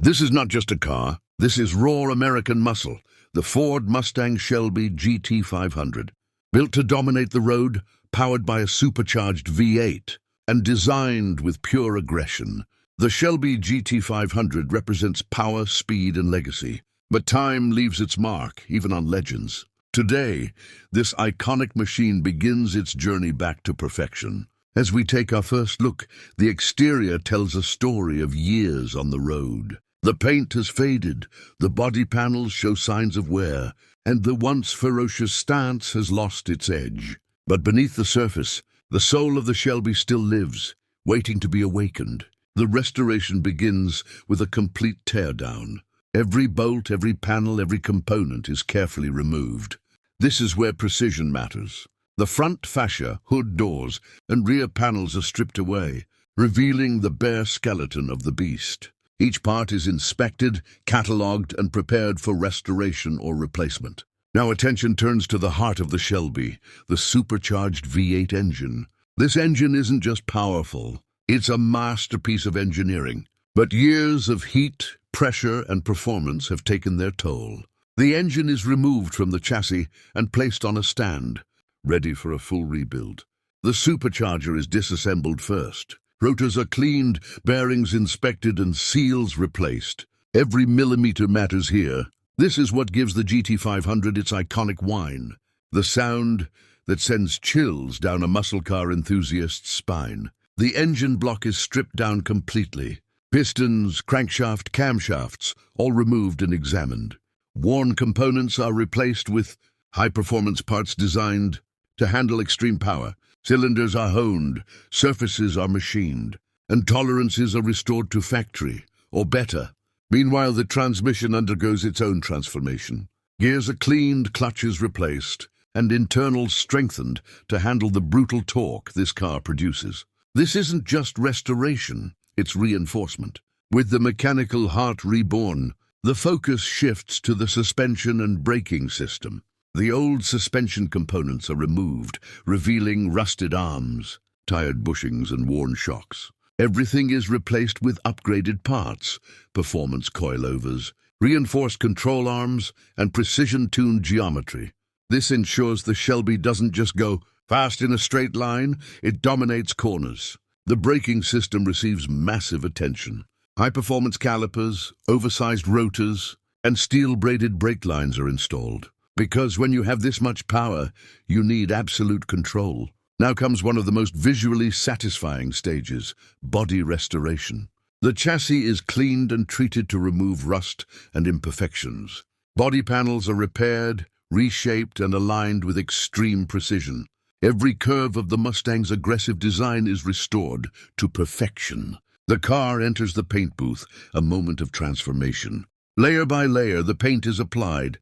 This is not just a car. This is raw American muscle, the Ford Mustang Shelby GT500. Built to dominate the road, powered by a supercharged V8, and designed with pure aggression. The Shelby GT500 represents power, speed, and legacy. But time leaves its mark, even on legends. Today, this iconic machine begins its journey back to perfection. As we take our first look, the exterior tells a story of years on the road. The paint has faded, the body panels show signs of wear, and the once ferocious stance has lost its edge. But beneath the surface, the soul of the Shelby still lives, waiting to be awakened. The restoration begins with a complete teardown. Every bolt, every panel, every component is carefully removed. This is where precision matters. The front fascia, hood doors, and rear panels are stripped away, revealing the bare skeleton of the beast. Each part is inspected, catalogued, and prepared for restoration or replacement. Now attention turns to the heart of the Shelby, the supercharged V8 engine. This engine isn't just powerful, it's a masterpiece of engineering. But years of heat, pressure, and performance have taken their toll. The engine is removed from the chassis and placed on a stand, ready for a full rebuild. The supercharger is disassembled first. Rotors are cleaned, bearings inspected, and seals replaced. Every millimeter matters here. This is what gives the GT500 its iconic whine. The sound that sends chills down a muscle car enthusiast's spine. The engine block is stripped down completely. Pistons, crankshaft, camshafts, all removed and examined. Worn components are replaced with high-performance parts designed to handle extreme power. Cylinders are honed, surfaces are machined, and tolerances are restored to factory, or better. Meanwhile, the transmission undergoes its own transformation. Gears are cleaned, clutches replaced, and internals strengthened to handle the brutal torque this car produces. This isn't just restoration, it's reinforcement. With the mechanical heart reborn, the focus shifts to the suspension and braking system. The old suspension components are removed, revealing rusted arms, tired bushings, and worn shocks. Everything is replaced with upgraded parts, performance coilovers, reinforced control arms, and precision-tuned geometry. This ensures the Shelby doesn't just go fast in a straight line, it dominates corners. The braking system receives massive attention. High-performance calipers, oversized rotors, and steel-braided brake lines are installed. Because when you have this much power, you need absolute control. Now comes one of the most visually satisfying stages, body restoration. The chassis is cleaned and treated to remove rust and imperfections. Body panels are repaired, reshaped, and aligned with extreme precision. Every curve of the Mustang's aggressive design is restored to perfection. The car enters the paint booth, a moment of transformation. Layer by layer, the paint is applied,